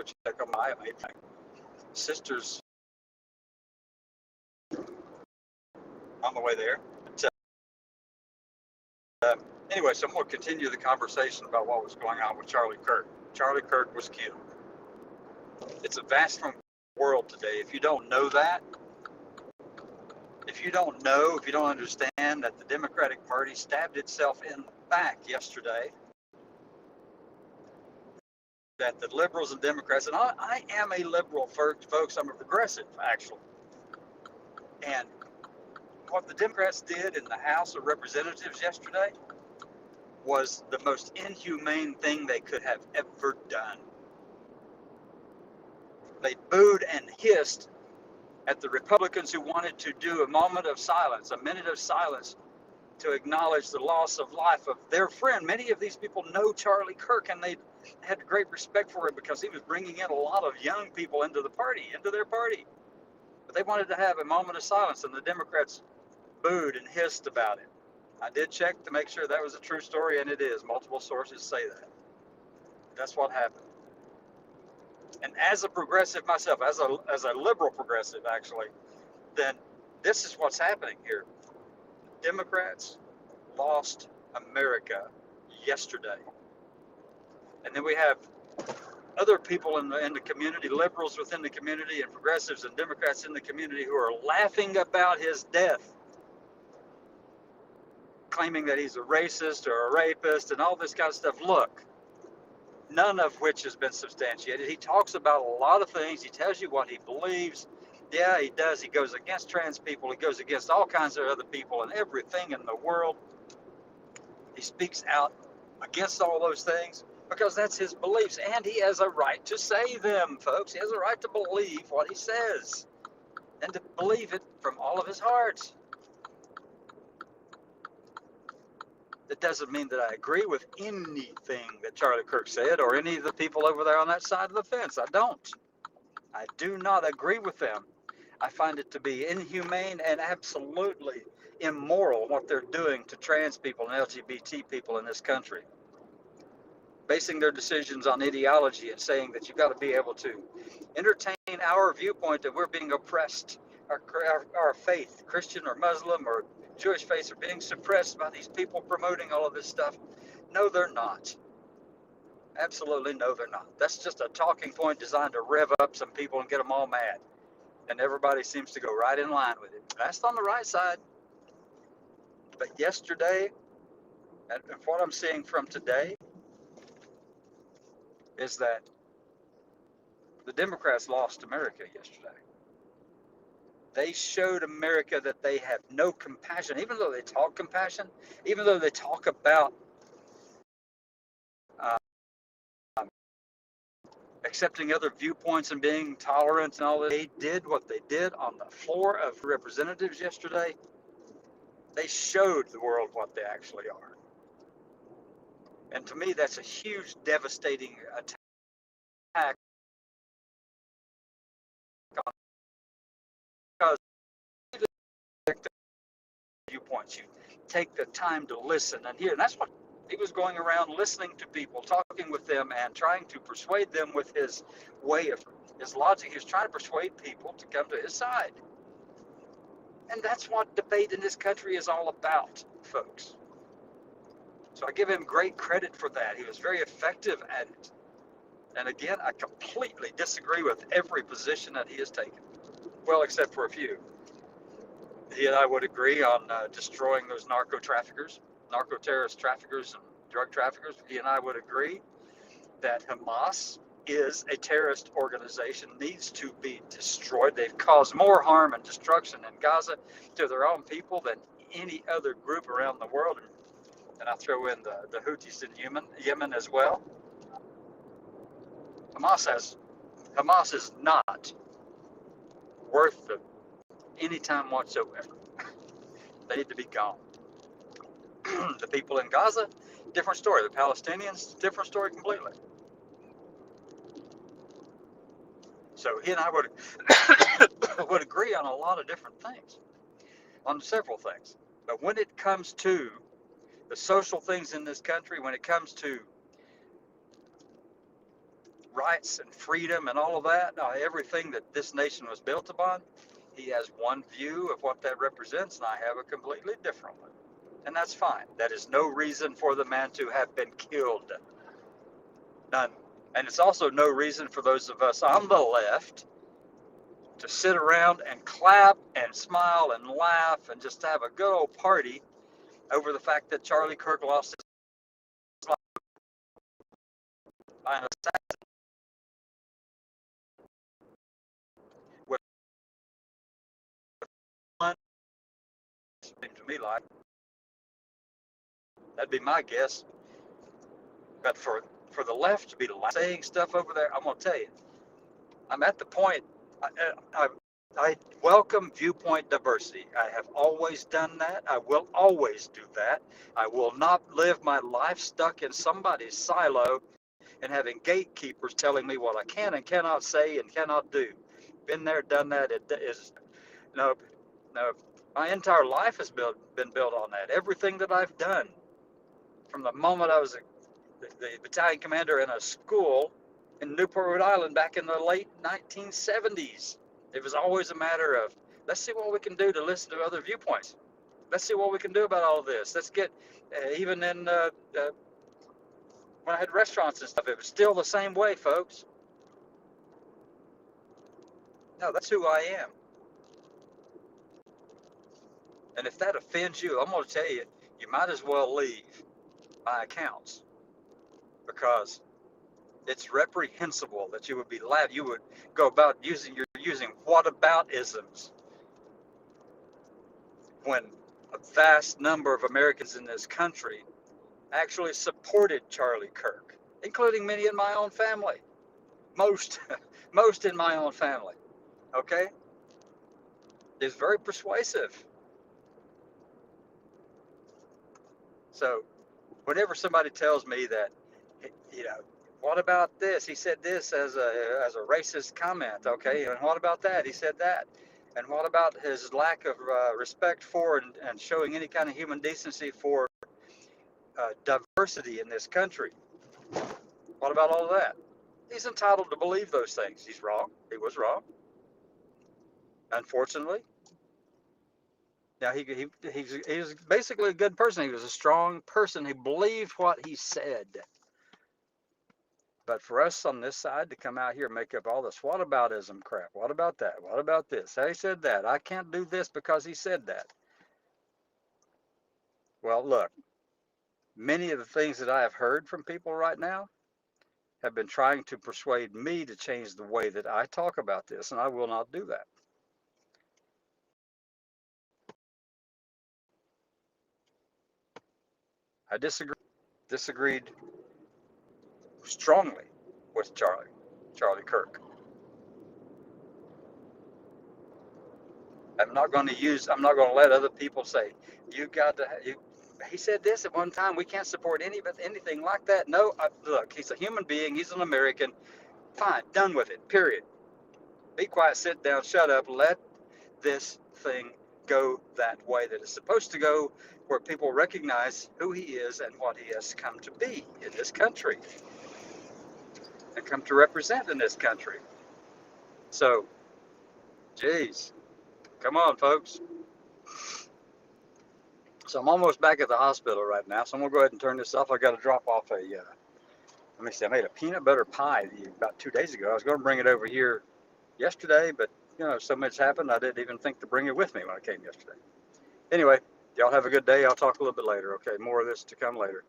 check on my sister's on the way there. But, anyway, so I'm going to continue the conversation about what was going on with Charlie Kirk. Charlie Kirk was killed. It's a vast world today. If you don't know that, if you don't understand that the Democratic Party stabbed itself in the back yesterday, that the liberals and Democrats, and I am a liberal, folks, I'm a progressive, actually. And what the Democrats did in the House of Representatives yesterday was the most inhumane thing they could have ever done. They booed and hissed at the Republicans who wanted to do a moment of silence, a minute of silence, to acknowledge the loss of life of their friend. Many of these people know Charlie Kirk, and they had great respect for him because he was bringing in a lot of young people into their party. But they wanted to have a moment of silence, and the Democrats booed and hissed about it. I did check to make sure that was a true story, and it is. Multiple sources say that. That's what happened. And as a progressive myself, as a liberal progressive, actually, then this is what's happening here. Democrats lost America yesterday. And then we have other people in the community, liberals within the community and progressives and Democrats in the community, who are laughing about his death, claiming that he's a racist or a rapist and all this kind of stuff. Look, none of which has been substantiated. He talks about a lot of things. He tells you what he believes. Yeah, he does. He goes against trans people. He goes against all kinds of other people and everything in the world. He speaks out against all those things because that's his beliefs, and he has a right to say them, folks. He has a right to believe what he says and to believe it from all of his heart. That doesn't mean that I agree with anything that Charlie Kirk said or any of the people over there on that side of the fence. I don't. I do not agree with them. I find it to be inhumane and absolutely immoral what they're doing to trans people and LGBT people in this country. Basing their decisions on ideology and saying that you've got to be able to entertain our viewpoint that we're being oppressed. Our faith, Christian or Muslim or Jewish faiths, are being suppressed by these people promoting all of this stuff. No, they're not. Absolutely no, they're not. That's just a talking point designed to rev up some people and get them all mad. And everybody seems to go right in line with it. That's on the right side. But yesterday, and what I'm seeing from today, is that the Democrats lost America yesterday. They showed America that they have no compassion, even though they talk compassion, even though they talk about accepting other viewpoints and being tolerant and all that. They did what they did on the floor of representatives yesterday. They showed the world what they actually are. And to me, that's a huge, devastating attack. Because viewpoints, you take the time to listen and hear. And that's what he was going around, listening to people, talking with them, and trying to persuade them with his way of his logic. He was trying to persuade people to come to his side. And that's what debate in this country is all about, folks. So I give him great credit for that. He was very effective at it. And again, I completely disagree with every position that he has taken. Well, except for a few. He and I would agree on destroying those narco-terrorist traffickers and drug traffickers. He and I would agree that Hamas is a terrorist organization, needs to be destroyed. They've caused more harm and destruction in Gaza to their own people than any other group around the world. And I throw in the Houthis in Yemen as well. Hamas is not worth any time whatsoever. They need to be gone. The people in Gaza, different story. The Palestinians, different story completely. So he and I would agree on a lot of different things, on several things. But when it comes to the social things in this country, when it comes to rights and freedom and all of that, everything that this nation was built upon. He has one view of what that represents, and I have a completely different one. And that's fine. That is no reason for the man to have been killed. None. And it's also no reason for those of us on the left to sit around and clap and smile and laugh and just have a good old party over the fact that Charlie Kirk lost his life by an assassin. With one, seems to me like that'd be my guess. But for the left to be saying stuff over there, I'm gonna tell you, I'm at the point. I welcome viewpoint diversity. I have always done that. I will always do that. I will not live my life stuck in somebody's silo and having gatekeepers telling me what I can and cannot say and cannot do. Been there, done that. It is no. My entire life has been built on that. Everything that I've done, from the moment I was the battalion commander in a school in Newport, Rhode Island, back in the late 1970s. It was always a matter of, let's see what we can do to listen to other viewpoints. Let's see what we can do about all this. Let's get, even in, when I had restaurants and stuff, it was still the same way, folks. No, that's who I am. And if that offends you, I'm going to tell you, you might as well leave my accounts, because it's reprehensible that you would be loud. You would go about using whataboutisms when a vast number of Americans in this country actually supported Charlie Kirk, including many in my own family. Most in my own family. Okay? It's very persuasive. So whenever somebody tells me that, what about this? He said this as a racist comment, okay? And what about that? He said that. And what about his lack of respect for and showing any kind of human decency for diversity in this country? What about all of that? He's entitled to believe those things. He's wrong. He was wrong. Unfortunately. Now, he's basically a good person. He was a strong person. He believed what he said. But for us on this side to come out here and make up all this whataboutism crap, what about that? What about this? He said that. I can't do this because he said that. Well, look, many of the things that I have heard from people right now have been trying to persuade me to change the way that I talk about this, and I will not do that. I disagreed strongly with Charlie Kirk. I'm not going to let other people say, he said this at one time, we can't support anything like that. No, look, he's a human being. He's an American. Fine, done with it, period. Be quiet, sit down, shut up, let this thing go that way that it's supposed to go, where people recognize who he is and what he has come to be in this country and come to represent in this country. So, geez, come on, folks. So I'm almost back at the hospital right now, so I'm going to go ahead and turn this off. I got to drop off let me see, I made a peanut butter pie about 2 days ago. I was going to bring it over here yesterday, but so much happened, I didn't even think to bring it with me when I came yesterday. Anyway, y'all have a good day. I'll talk a little bit later, okay? More of this to come later.